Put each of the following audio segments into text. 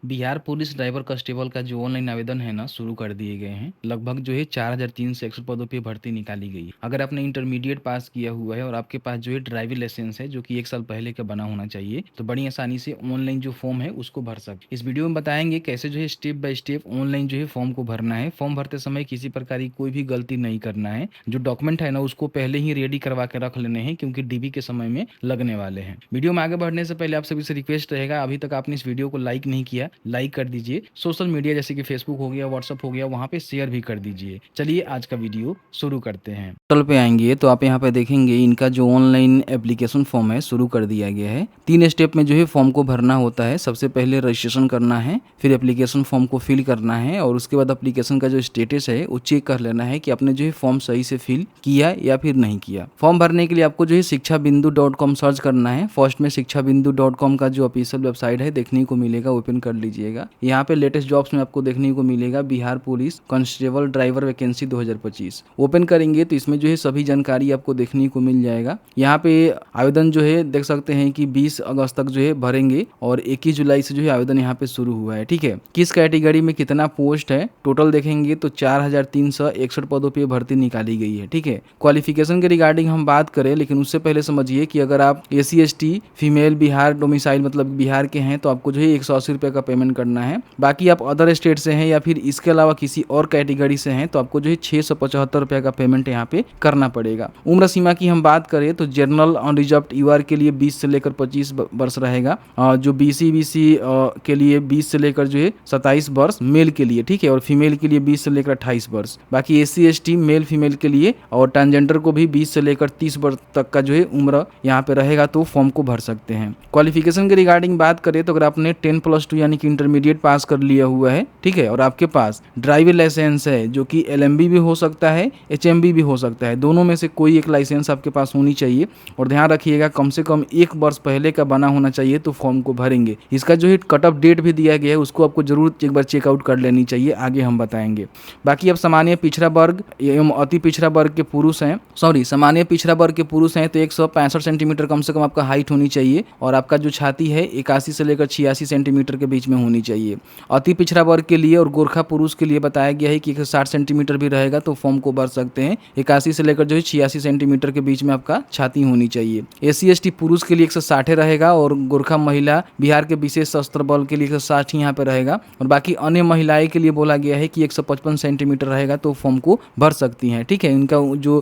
Bihar police driver constable का जो online आवेदन है ना शुरू कर दिए गए हैं। लगभग जो है 4361 पदों पे भर्ती निकाली गई है। अगर आपने इंटरमीडिएट पास किया हुआ है और आपके पास जो है ड्राइविंग लाइसेंस है जो कि 1 साल पहले का बना होना चाहिए, तो बड़ी आसानी से ऑनलाइन जो फॉर्म है उसको भर सकते। इस वीडियो में बताएंगे कैसे जो है स्टेप बाय स्टेप ऑनलाइन जो है फॉर्म को भरना है। फॉर्म भरते समय किसी प्रकार की कोई भी गलती नहीं करना है। जो डॉक्यूमेंट है ना उसको पहले ही रेडी करवा के रख लेने हैं क्योंकि डीबी के समय में लगने वाले हैं। वीडियो में आगे बढ़ने से पहले आप सभी से रिक्वेस्ट रहेगा, अभी तक आपने इस वीडियो को लाइक नहीं किया, लाइक कर दीजिए। सोशल मीडिया जैसे कि फेसबुक हो गया, व्हाट्सअप हो गया, वहां पे शेयर भी कर दीजिए। चलिए आज का वीडियो शुरू करते हैं। पोर्टल पे आएंगे तो आप यहाँ पे देखेंगे इनका जो ऑनलाइन एप्लीकेशन फॉर्म है शुरू कर दिया गया है। 3 स्टेप में जो है फॉर्म को भरना होता है। सबसे पहले रजिस्ट्रेशन करना है, फिर एप्लीकेशन फॉर्म को फिल करना है और उसके बाद एप्लीकेशन का जो स्टेटस है वो चेक कर लेना है कि आपने जो है फॉर्म सही से फिल किया या फिर नहीं किया। फॉर्म भरने के लिए आपको जो है शिक्षाबिंदु.com सर्च करना है। फर्स्ट में शिक्षाबिंदु.com का जो ऑफिशियल वेबसाइट है देखने को मिलेगा, ओपन कर लीजिएगा। यहाँ पे लेटेस्ट जॉब्स में आपको देखने को मिलेगा Bihar police constable driver vacancy 2025। Open करेंगे तो इसमें जो है सभी जानकारी आपको देखने को मिल जाएगा। यहाँ पे आवेदन जो है देख सकते हैं कि 20 अगस्त तक जो है भरेंगे और 21 जुलाई से जो है आवेदन यहाँ पे शुरू हुआ है। ठीक है, किस कैटेगरी में कितना पोस्ट है टोटल देखेंगे तो 4361 पदों पे भर्ती निकाली गई है। ठीक है, क्वालिफिकेशन के रिगार्डिंग हम बात करें, लेकिन उससे पहले समझिए कि अगर आप SC ST female Bihar domicile मतलब बिहार के हैं तो आपको जो है 180 रुपये का पेमेंट करना है। बाकी आप अदर स्टेट से हैं या फिर इसके अलावा किसी और कैटेगरी से हैं तो आपको जो है 675 रुपये का पेमेंट यहाँ पे करना पड़ेगा। उम्र सीमा की हम बात करें तो जनरल अनरिजर्व्ड UR के लिए 20 से लेकर 25 वर्ष रहेगा। जो BC के लिए 20 से लेकर जो है 27 वर्ष मेल के लिए। ठीक है, और फीमेल के लिए 20 से लेकर 28 वर्ष। बाकी SC ST मेल फीमेल के लिए और ट्रांसजेंडर को भी 20 से लेकर 30 वर्ष तक का जो है उम्र यहाँ पे रहेगा, तो फॉर्म को भर सकते हैं। क्वालिफिकेशन के रिगार्डिंग बात करें तो अगर आपने 10+2 यानी कि इंटरमीडिएट पास कर लिया हुआ है, ठीक है, और आपके पास ड्राइविंग लाइसेंस है जो कि LMB भी हो सकता है, HMB भी हो सकता है, दोनों में से कोई एक लाइसेंस आपके पास होनी चाहिए। और ध्यान रखिएगा कम से कम 1 वर्ष पहले का बना होना चाहिए तो फॉर्म को भरेंगे। इसका जो है कट ऑफ डेट भी दिया गया है, उसको आपको जरूर एक बार चेकआउट कर लेनी चाहिए, आगे हम बताएंगे। बाकी अब सामान्य पिछड़ा वर्ग एवं अति पिछड़ा वर्ग के पुरुष हैं, सामान्य पिछड़ा वर्ग के पुरुष हैं तो 165 सेंटीमीटर कम से कम आपका हाइट होनी चाहिए और आपका जो छाती है 81 से लेकर 86 सेंटीमीटर के बीच में होनी चाहिए। अति पिछड़ा वर्ग के लिए और गोरखा पुरुष के लिए बताया गया है कि 160 सेंटीमीटर भी रहेगा तो फॉर्म को भर सकते हैं। 81 से लेकर जो है 86 सेंटीमीटर के बीच में आपका छाती होनी चाहिए। SC ST पुरुष के लिए 160 रहेगा और गोरखा महिला बिहार के विशेष सशस्त्र बल के लिए 160 यहाँ पे रहेगा। और बाकी अन्य महिलाएं के लिए बोला गया है कि 155 सेंटीमीटर रहेगा तो फॉर्म को भर सकती हैं। ठीक है, इनका जो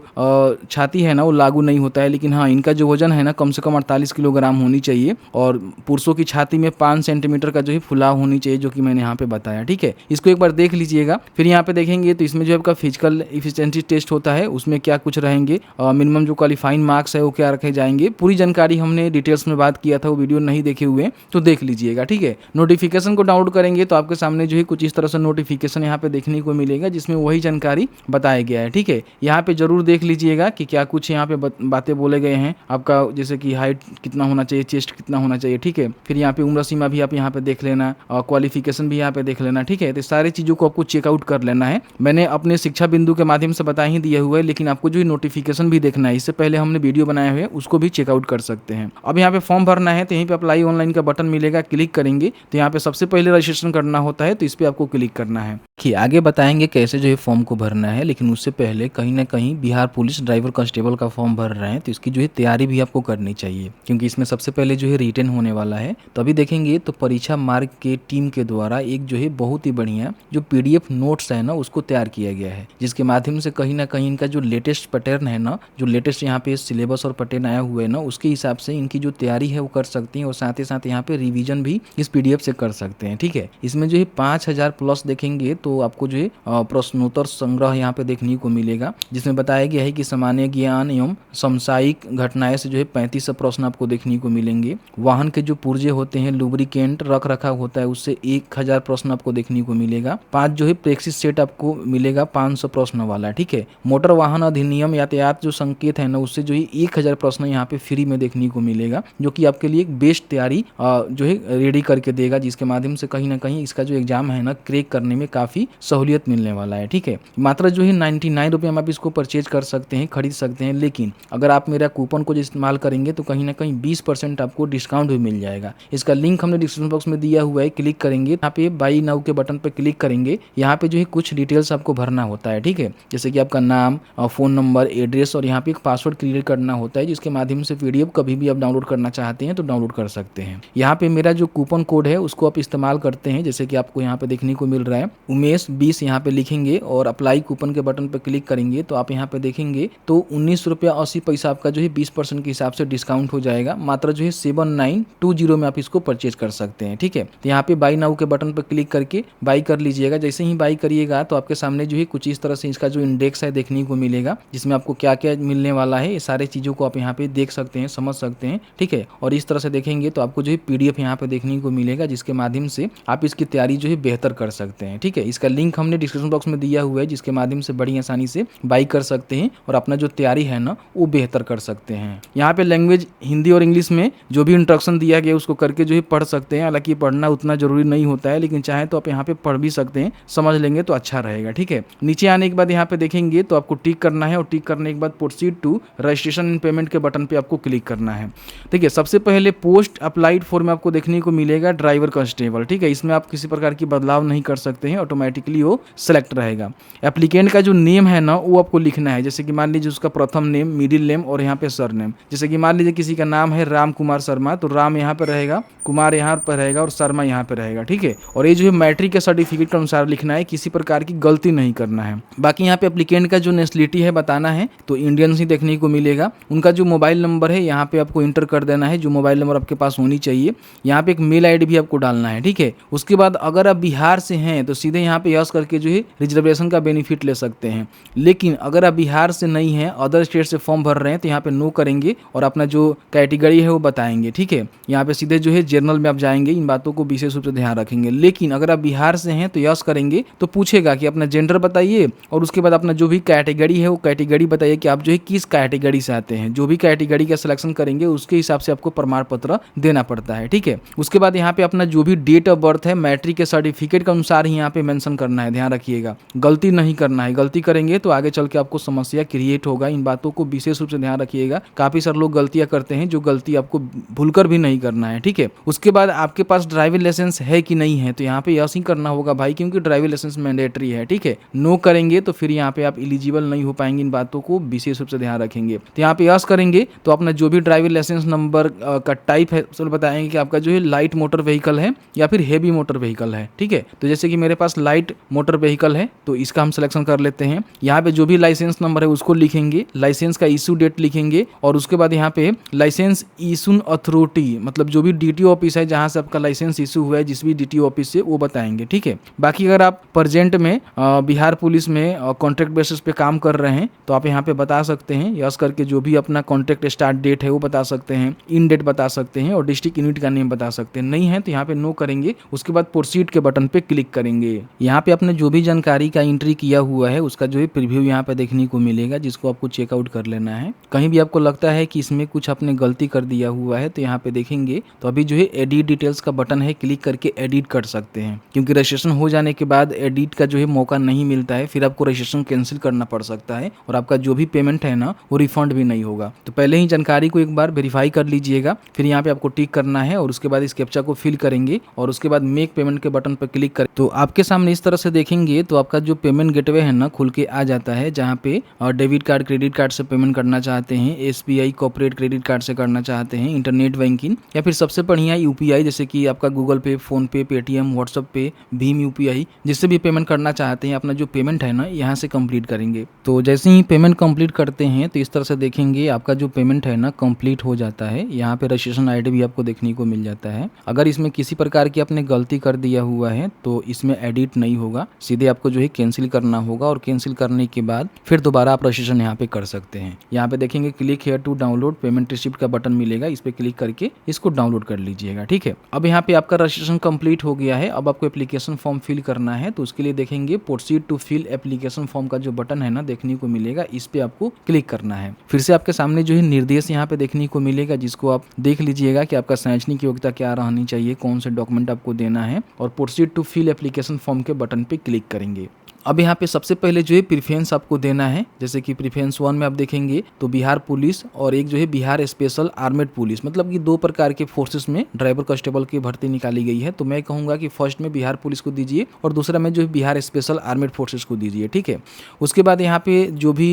छाती है ना वो लागू नहीं होता है, लेकिन हाँ इनका जो वजन है ना कम से कम 48 किलोग्राम होनी चाहिए और पुरुषों की छाती में 5 सेंटीमीटर का जो है फुलाव होनी चाहिए, जो कि मैंने यहाँ पे बताया। ठीक है, इसको एक बार देख लीजिएगा। फिर यहाँ पे देखेंगे तो इसमें जो आपका फिजिकल एफिशिएंसी टेस्ट होता है उसमें क्या कुछ रहेंगे, मिनिमम जो क्वालिफाइंग मार्क्स है वो क्या रखे जाएंगे, पूरी जानकारी हमने डिटेल्स में बात किया था, वो वीडियो नहीं देखे हुए तो देख लीजिएगा। ठीक है, नोटिफिकेशन को डाउनलोड करेंगे तो आपके सामने जो है कुछ इस तरह से नोटिफिकेशन यहाँ पे देखने को मिलेगा जिसमें वही जानकारी बताया गया है। ठीक है, यहाँ पे जरूर देख लीजिएगा कि क्या कुछ यहाँ पे बातें बोले गए हैं। आपका जैसे कि हाइट कितना होना चाहिए, चेस्ट कितना होना चाहिए। ठीक है, फिर यहाँ पे उम्र सीमा भी आप यहाँ पे देख लेना और क्वालिफिकेशन भी यहाँ पे देख लेना। ठीक है, तो सारी चीजों को आपको चेकआउट कर लेना है। मैंने अपने शिक्षा बिंदु के माध्यम से बता ही दिया हुआ है, लेकिन आपको जो नोटिफिकेशन भी देखना है, इससे पहले हमने वीडियो बनाए हुए उसको भी चेकआउट कर सकते हैं। अब यहाँ पे फॉर्म भरना है तो यहीं पे अप्लाई ऑनलाइन का बटन मिलेगा, क्लिक करेंगे तो यहाँ पे सबसे पहले रजिस्ट्रेशन करना होता है तो इस पे आपको क्लिक करना है। आगे बताएंगे कैसे जो है फॉर्म को भरना है, लेकिन उससे पहले कहीं ना कहीं बिहार पुलिस ड्राइवर कांस्टेबल का फॉर्म भर रहे हैं तो इसकी जो है तैयारी भी आपको करनी चाहिए, क्योंकि इसमें सबसे पहले जो है रिटन होने वाला है। तो अभी देखेंगे तो परीक्षा मार्ग के टीम के द्वारा एक जो है बहुत ही बढ़िया जो PDF नोट्स है ना उसको तैयार किया गया है, जिसके माध्यम से कहीं ना कहीं इनका जो लेटेस्ट पैटर्न है ना, जो लेटेस्ट यहाँ पे सिलेबस और पैटर्न आया हुआ है ना, उसके हिसाब से इनकी जो तैयारी है वो कर सकती हैं और साथ ही साथ यहाँ पे रिवीजन भी इस PDF से कर सकते हैं। ठीक है, इसमें जो है 5000 प्लस देखेंगे तो आपको जो है प्रश्नोत्तर संग्रह यहाँ पे देखने को मिलेगा, जिसमें बताया गया है कि सामान्य ज्ञान एवं समसामयिक घटनाएं से जो है 35 प्रश्न आपको देखने को मिलेंगे। वाहन के जो पुर्जे होते हैं, लुब्रिकेंट रख रखाव होता है, उससे 1000 प्रश्न आपको देखने को मिलेगा। 5 जो है प्रेक्टिस सेट आपको मिलेगा 500 प्रश्न वाला। ठीक है, मोटर वाहन अधिनियम यातायात जो संकेत है ना उससे जो है 1000 प्रश्न यहाँ पे फ्री में देखने को मिलेगा, जो कि आपके लिए एक बेस्ट तैयारी जो है रेडी करके देगा, जिसके माध्यम से कहीं ना कहीं इसका जो एग्जाम है ना क्रैक करने में काफी काफ़ी सहूलियत मिलने वाला है। ठीक है, मात्र जो है 99 रुपये में आप इसको परचेज कर सकते हैं, खरीद सकते हैं। लेकिन अगर आप मेरा कूपन कोड इस्तेमाल करेंगे तो कहीं ना कहीं 20% आपको डिस्काउंट भी मिल जाएगा। इसका लिंक हमने डिस्क्रिप्शन बॉक्स में दिया हुआ है, क्लिक करेंगे, यहाँ पे बाई नाउ के बटन पर क्लिक करेंगे। यहाँ पे जो है कुछ डिटेल्स आपको भरना होता है। ठीक है, जैसे कि आपका नाम, फ़ोन नंबर, एड्रेस और यहाँ पे एक पासवर्ड क्रिएट करना होता है, जिसके माध्यम से PDF कभी भी आप डाउनलोड करना चाहते हैं तो डाउनलोड कर सकते हैं। यहाँ पे मेरा जो कूपन कोड है उसको आप इस्तेमाल करते हैं, जैसे कि आपको यहाँ पे देखने को मिल रहा है उमेश 20 यहाँ पे लिखेंगे और अप्लाई कूपन के बटन पर क्लिक करेंगे तो आप यहाँ पे देखेंगे तो 19 रुपया 80 पैसा आपका जो है 20% के हिसाब से डिस्काउंट हो जाएगा। मात्र जो है 7920 में आप इसको परचेज कर सकते हैं। ठीक है, तो यहाँ पे बाई नाउ के बटन पर क्लिक करके बाई कर लीजिएगा। जैसे ही बाई करिएगा तो आपके सामने जो है कुछ इस तरह से इसका जो इंडेक्स है देखने को मिलेगा, जिसमें आपको क्या क्या मिलने वाला है, ये सारे चीज़ों को आप यहाँ पे देख सकते हैं, समझ सकते हैं। ठीक है, और इस तरह से देखेंगे तो आपको जो है PDF यहाँ पे देखने को मिलेगा, जिसके माध्यम से आप इसकी तैयारी जो है बेहतर कर सकते हैं। ठीक है, इसका लिंक हमने डिस्क्रिप्शन बॉक्स में दिया हुआ है, जिसके माध्यम से बड़ी आसानी से बाई कर सकते हैं और अपना जो तैयारी है ना वो बेहतर कर सकते हैं। यहाँ पे लैंग्वेज हिंदी और इंग्लिश में जो भी इंस्ट्रक्शन दिया गया उसको करके जो है पढ़ सकते हैं। हालांकि पढ़ना उतना जरूरी नहीं होता है, लेकिन चाहे तो आप यहाँ पे पढ़ भी सकते हैं, समझ लेंगे तो अच्छा रहेगा। ठीक है, नीचे आने के बाद यहाँ पे देखेंगे तो आपको टिक करना है और टिक करने के बाद proceed to registration and payment के बटन पे आपको क्लिक करना है। ठीक है, सबसे पहले पोस्ट अप्लाइड फॉर में आपको देखने को मिलेगा ड्राइवर कांस्टेबल। ठीक है, इसमें आप किसी प्रकार की बदलाव नहीं कर सकते हैं, ऑटोमेटिकली वो सेलेक्ट रहेगा। एप्लीकेंट का जो नेम है ना वो आपको लिखना है, जैसे कि मान लीजिए उसका प्रथम नेम, मिडिल नेम और यहाँ पे सर नेम। जैसे कि मान लीजिए किसी का नाम है राम कुमार शर्मा, तो राम यहाँ पे रहेगा, कुमार यहाँ पर रहेगा और शर्मा यहाँ पे रहेगा। ठीक है, और ये जो है मैट्रिक के सर्टिफिकेट के अनुसार लिखना है, किसी प्रकार की गलती नहीं करना है। बाकी यहाँ पे एप्लीकेंट का जो नेशनलिटी है बताना है, तो इंडियन ही देखने को मिलेगा। उनका जो मोबाइल नंबर है यहाँ पे आपको इंटर कर देना है, जो मोबाइल नंबर आपके पास होनी चाहिए। यहाँ पे एक मेल ID भी आपको डालना है। ठीक है, उसके बाद अगर आप बिहार से हैं तो सीधे यहाँ पे यस करके जो है रिजर्वेशन का बेनिफिट ले सकते हैं। लेकिन अगर आप बिहार से नहीं हैं, अदर स्टेट से फॉर्म भर रहे हैं, तो यहाँ पे नो करेंगे और अपना जो कैटेगरी है वो बताएंगे। ठीक है, यहाँ पे सीधे जो है जनरल में आप जाएंगे, इन बातों को विशेष रूप से ध्यान रखेंगे। लेकिन अगर आप बिहार से हैं तो यस करेंगे तो पूछेगा कि अपना जेंडर बताइए और उसके बाद अपना जो भी कैटेगरी है वो कैटेगरी बताइए कि आप जो है किस कैटेगरी से आते हैं। जो भी कैटेगरी का सिलेक्शन करेंगे उसके हिसाब से आपको प्रमाण पत्र देना पड़ता है। ठीक है, उसके बाद यहाँ पे अपना जो भी डेट ऑफ बर्थ है मैट्रिक के सर्टिफिकेट के अनुसार ही यहाँ पे मेंशन करना है, ध्यान रखिएगा, गलती नहीं करना है। गलती करेंगे तो आगे चल के आपको समस्या क्रिएट होगा, इन बातों को विशेष रूप से ध्यान रखिएगा। काफी सारे लोग गलतियां करते हैं, जो गलती आपको भूलकर भी नहीं करना है। ठीक है, उसके बाद आपके पास ड्राइविंग लाइसेंस है कि नहीं है, तो यहाँ पे यस ही करना होगा भाई, क्योंकि ड्राइविंग लाइसेंस मैंडेटरी है। ठीक है, नो करेंगे तो फिर यहाँ पे आप एलिजिबल नहीं हो पाएंगे, इन बातों को विशेष रूप से ध्यान रखेंगे। तो यहाँ पे यस करेंगे तो अपना जो भी ड्राइविंग लाइसेंस नंबर का टाइप है सब बताएंगे कि आपका जो है लाइट मोटर व्हीकल है या फिर हेवी मोटर व्हीकल है। ठीक है, तो जैसे कि मेरे पास लाइट मोटर व्हीकल है तो इसका हम सिलेक्शन कर लेते हैं। यहाँ पे जो भी लाइसेंस नंबर है उसको लिखेंगे, लाइसेंस का इशू डेट लिखेंगे और उसके बाद यहाँ पे लाइसेंस इशू अथॉरिटी, मतलब जो भी DTO ऑफिस है जहाँ से आपका लाइसेंस इशू हुआ है, जिस भी DTO ऑफिस से, वो बताएंगे। ठीक है, बाकी अगर आप प्रेजेंट में बिहार पुलिस में कॉन्ट्रैक्ट बेसिस पे काम कर रहे हैं तो आप यहाँ पे बता सकते हैं यस करके, जो भी अपना कॉन्ट्रैक्ट स्टार्ट डेट है वो बता सकते हैं, इन डेट बता सकते हैं और डिस्ट्रिक्ट यूनिट का नेम बता सकते हैं। नहीं है तो यहाँ पे नो करेंगे, उसके बाद प्रोसीड के बटन पे क्लिक करेंगे। यहाँ पे आपने जो भी जानकारी का एंट्री किया हुआ है उसका जो है प्रीव्यू यहाँ पे देखने को मिलेगा, जिसको आपको चेकआउट कर लेना है। कहीं भी आपको लगता है कि इसमें कुछ आपने गलती कर दिया हुआ है तो यहाँ पे देखेंगे तो अभी जो है एडिट डिटेल्स का बटन है, क्लिक करके एडिट कर सकते हैं, क्योंकि रजिस्ट्रेशन हो जाने के बाद एडिट का जो है मौका नहीं मिलता है, फिर आपको रजिस्ट्रेशन कैंसिल करना पड़ सकता है और आपका जो भी पेमेंट है ना वो रिफंड भी नहीं होगा। तो पहले ही जानकारी को एक बार वेरीफाई कर लीजिएगा, फिर यहाँ पे आपको टिक करना है और उसके बाद इस कैप्चा को फिल करेंगे और उसके बाद मेक पेमेंट के बटन पर क्लिक करें तो आपके सामने इस तरह से देखेंगे तो आपका जो पेमेंट गेटवे है ना खुल के आ जाता है, जहाँ पे डेबिट कार्ड क्रेडिट कार्ड से पेमेंट करना चाहते हैं, SBI कॉर्पोरेट क्रेडिट कार्ड से करना चाहते हैं, इंटरनेट बैंकिंग या फिर सबसे बढ़िया UPI, जैसे कि आपका गूगल पे, फोन पे, पेटीएम, व्हाट्सएप पे, भीम UPI, जिससे भी पेमेंट करना चाहते हैं अपना जो पेमेंट है ना यहाँ से कंप्लीट करेंगे। तो जैसे ही पेमेंट कंप्लीट करते हैं तो इस तरह से देखेंगे आपका जो पेमेंट है ना कंप्लीट हो जाता है। यहाँ पे रजिस्ट्रेशन ID भी आपको देखने को मिल जाता है। अगर इसमें किसी प्रकार की आपने गलती कर दिया हुआ है तो इसमें एडिट नहीं होगा, सीधे आपको जो है कैंसिल करना होगा और कैंसिल करने के बाद फिर दोबारा आप रजिस्ट्रेशन यहाँ पे कर सकते हैं। यहाँ पे देखेंगे click here to download payment receipt का बटन मिलेगा, इस पे क्लिक करके इसको डाउनलोड कर लीजिएगा। ठीक है, अब यहाँ पे आपका रजिस्ट्रेशन कंप्लीट हो गया है। अब आपको एप्लीकेशन फॉर्म फिल करना है तो उसके लिए देखेंगे proceed to fill application form का जो बटन है ना देखने को मिलेगा, इस पे आपको क्लिक करना है। फिर से आपके सामने जो है निर्देश यहाँ पे देखने को मिलेगा, जिसको आप देख लीजिएगा कि आपका शैक्षणिक योग्यता क्या रहनी चाहिए, कौन से डॉक्यूमेंट आपको देना है और proceed to fill application form के बटन पे क्लिक करेंगे। अब यहाँ पे सबसे पहले जो है प्रेफरेंस आपको देना है, जैसे कि प्रेफरेंस 1 में आप देखेंगे तो बिहार पुलिस और एक जो है बिहार स्पेशल आर्मेड पुलिस, मतलब कि 2 प्रकार के फोर्सेस में ड्राइवर कांस्टेबल की भर्ती निकाली गई है। तो मैं कहूँगा कि फर्स्ट में बिहार पुलिस को दीजिए और दूसरा में जो है बिहार स्पेशल आर्मेड फोर्सेस को दीजिए, ठीक है। उसके बाद यहाँ पे जो भी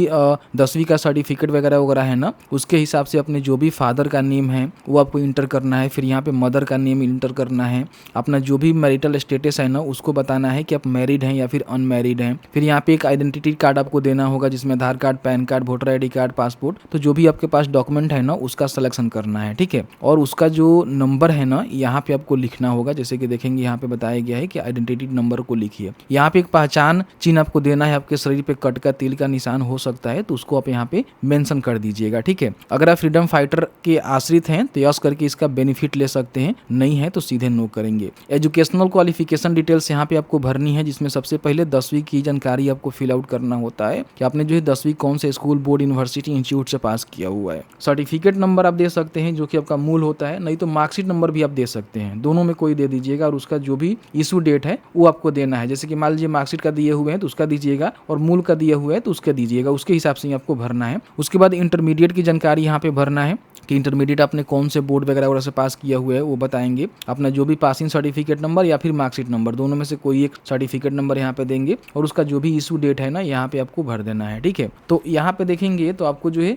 10वीं का सर्टिफिकेट वगैरह वगैरह है ना, उसके हिसाब से अपने जो भी फादर का नेम है वो आपको इंटर करना है। फिर यहाँ पे मदर का नेम इंटर करना है। अपना जो भी मैरिटल स्टेटस है ना उसको बताना है कि आप मैरिड हैं या फिर अनमैरिड हैं। फिर यहाँ पे एक आइडेंटिटी कार्ड आपको देना होगा जिसमें Aadhaar card, pan card, voter ID card, passport, तो जो भी आपके पास डॉक्यूमेंट है ना उसका सिलेक्शन करना है, ठीक है। और उसका जो नंबर है ना यहाँ पे आपको लिखना होगा, जैसे कि देखेंगे यहाँ पे बताया गया है कि आइडेंटिटी नंबर को लिखिए। यहाँ पे एक पहचान चिन्ह आपको देना है, आपके शरीर पे कट का तिल का निशान हो सकता है तो उसको आप यहाँ पे मेंशन कर दीजिएगा, ठीक है। अगर आप फ्रीडम फाइटर के आश्रित हैं तो यस करके इसका बेनिफिट ले सकते हैं, नहीं है तो सीधे नो करेंगे। एजुकेशनल क्वालिफिकेशन डिटेल्स यहाँ पे आपको भरनी है, जिसमें सबसे पहले 10वीं की जानकारी आपको फिल आउट करना होता है कि आपने जो है 10वीं कौन से स्कूल, बोर्ड, यूनिवर्सिटी, इंस्टीट्यूट से पास किया हुआ है। सर्टिफिकेट नंबर आप दे सकते हैं जो कि आपका मूल होता है, नहीं तो मार्कशीट नंबर भी आप दे सकते हैं, दोनों में कोई दे दीजिएगा। और उसका जो भी इशू डेट है वो आपको देना है, जैसे कि मान लीजिए मार्कशीट का दिए हुए हैं तो उसका दीजिएगा और मूल का दिया हुआ है तो उसका दीजिएगा, उसके हिसाब से ही आपको भरना है। उसके बाद इंटरमीडिएट की जानकारी यहाँ पे भरना है कि इंटरमीडिएट आपने कौन से बोर्ड वगैरह वगैरह से पास किया हुआ है वो बताएंगे। अपना जो भी पासिंग सर्टिफिकेट नंबर या फिर मार्कशीट नंबर, दोनों में से कोई एक सर्टिफिकेट नंबर यहाँ पे देंगे और उसका जो भी इशू डेट है ना यहाँ पे आपको भर देना है, ठीक है। तो यहाँ पे देखेंगे तो आपको जो है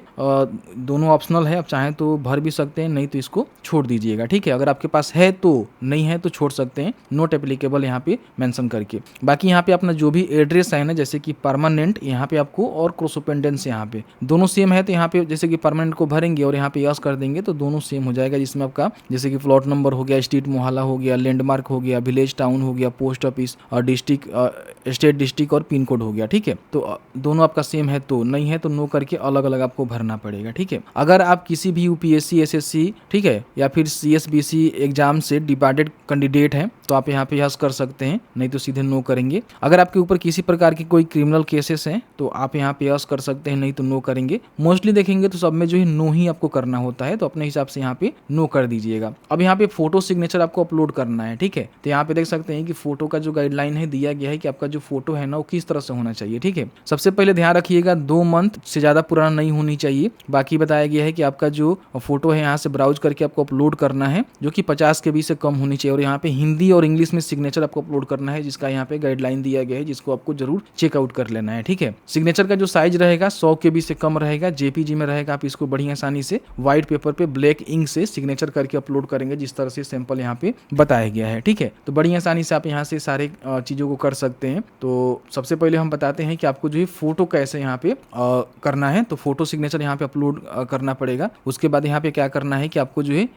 दोनों ऑप्शनल है, आप चाहें तो भर भी सकते हैं, नहीं तो इसको छोड़ दीजिएगा, ठीक है। अगर आपके पास है तो, नहीं है तो छोड़ सकते हैं, नॉट एप्लीकेबल यहाँ पे मेंशन करके। बाकी यहाँ पे अपना जो भी एड्रेस है ना, जैसे कि परमानेंट यहाँ पे आपको और क्रॉसपेंडेंस यहाँ पे दोनों सेम है, तो यहाँ पे जैसे कि परमानेंट को भरेंगे और यहाँ पे यस कर देंगे तो दोनों सेम हो जाएगा, जिसमें आपका जैसे कि प्लॉट नंबर हो गया, स्ट्रीट मोहल्ला हो गया, लैंडमार्क हो गया, विलेज टाउन हो गया, पोस्ट ऑफिस और डिस्ट्रिक्ट, स्टेट डिस्ट्रिक्ट और पिन कोड हो गया, ठीक है। तो दोनों आपका सेम है तो, नहीं है तो नो करके अलग अलग आपको भरना पड़ेगा, ठीक है। अगर आप किसी भी यूपीएससी, एसएससी, ठीक है, या फिर सीएसबीसी एग्जाम से डिपार्टेड कैंडिडेट हैं तो आप यहाँ पे यस कर सकते हैं, नहीं तो सीधे नो करेंगे। अगर आपके ऊपर किसी प्रकार की कोई क्रिमिनल केसेस हैं तो आप यहाँ पे यस कर सकते हैं, नहीं तो नो करेंगे। मोस्टली देखेंगे तो सब में जो है नो ही आपको करना होता है, तो अपने हिसाब से यहाँ पे नो कर दीजिएगा। अब यहाँ पे फोटो सिग्नेचर आपको अपलोड करना है, ठीक है। तो यहाँ पे देख सकते हैं कि फोटो का जो गाइडलाइन है दिया गया है कि आपका जो फोटो है ना वो किस तरह से होना चाहिए, ठीक है। सबसे पहले ध्यान रखिएगा 2 मंथ से ज्यादा पुराना नहीं होनी चाहिए। बाकी बताया गया है कि आपका जो फोटो है यहाँ से ब्राउज करके आपको अपलोड करना है, जो कि 50 KB से कम होनी चाहिए। और यहाँ पे हिंदी और इंग्लिश में सिग्नेचर आपको अपलोड करना है, जिसका यहाँ पे गाइडलाइन दिया गया है, जिसको आपको जरूर चेकआउट कर लेना है, ठीक है। सिग्नेचर का जो साइज रहेगा 100 KB से कम रहेगा, जेपीजी में रहेगा। आप इसको बड़ी आसानी से व्हाइट पेपर पे ब्लैक इंक से सिग्नेचर करके अपलोड करेंगे, जिस तरह से सैंपल यहाँ पे बताया गया है, ठीक है। तो बड़ी आसानी से आप यहाँ से सारे चीजों को कर सकते हैं। तो सबसे पहले हम बताते हैं कि आपको जो है फोटो कैसे यहाँ पे करना है। तो फोटो सिग्नेचर यहाँ पे अपलोड करना पड़ेगा। उसके बाद यहाँ पे क्या करना है कि आपको जो है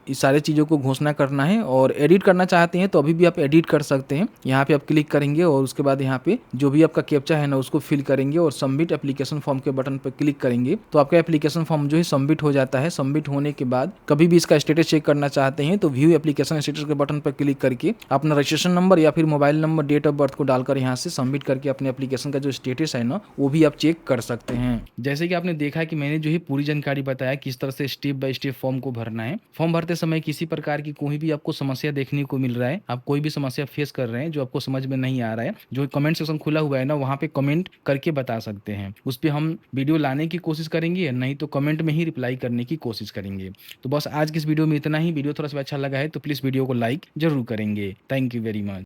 इस सारे चीजों को घोषणा करना है, और एडिट करना चाहते हैं तो अभी भी आप एडिट कर सकते हैं। यहाँ पे आप क्लिक करेंगे और उसके बाद यहाँ पे जो भी आपका कैप्चा है ना उसको फिल करेंगे और सबमिट एप्लीकेशन फॉर्म के बटन पर क्लिक करेंगे तो आपका एप्लीकेशन फॉर्म जो है सबमिट हो जाता है। सबमिट होने के बाद कभी भी इसका स्टेटस चेक करना चाहते हैं तो व्यू एप्लीकेशन स्टेटस के बटन पर क्लिक करके अपना रजिस्ट्रेशन नंबर या फिर mobile number, date of birth को डालकर यहाँ से सबमिट करके अपने एप्लीकेशन का जो स्टेटस है ना वो भी आप चेक कर सकते हैं। जैसे कि आपने देखा कि मैंने जो है पूरी जानकारी बताया किस तरह से स्टेप बाय स्टेप फॉर्म को भरना है। फॉर्म भरते समय किसी प्रकार की कोई भी आपको समस्या देखने को मिल रहा है, आप कोई भी समस्या फेस कर रहे हैं जो आपको समझ में नहीं आ रहा है, जो कमेंट सेक्शन खुला हुआ है ना वहाँ पे कमेंट करके बता सकते हैं। उस पर हम वीडियो लाने की कोशिश करेंगे, नहीं तो कमेंट में ही रिप्लाई करने की कोशिश करेंगे। तो बस आज की इस वीडियो में इतना ही। वीडियो थोड़ा सा अच्छा लगा है तो प्लीज वीडियो को लाइक जरूर करेंगे। Thank you very much.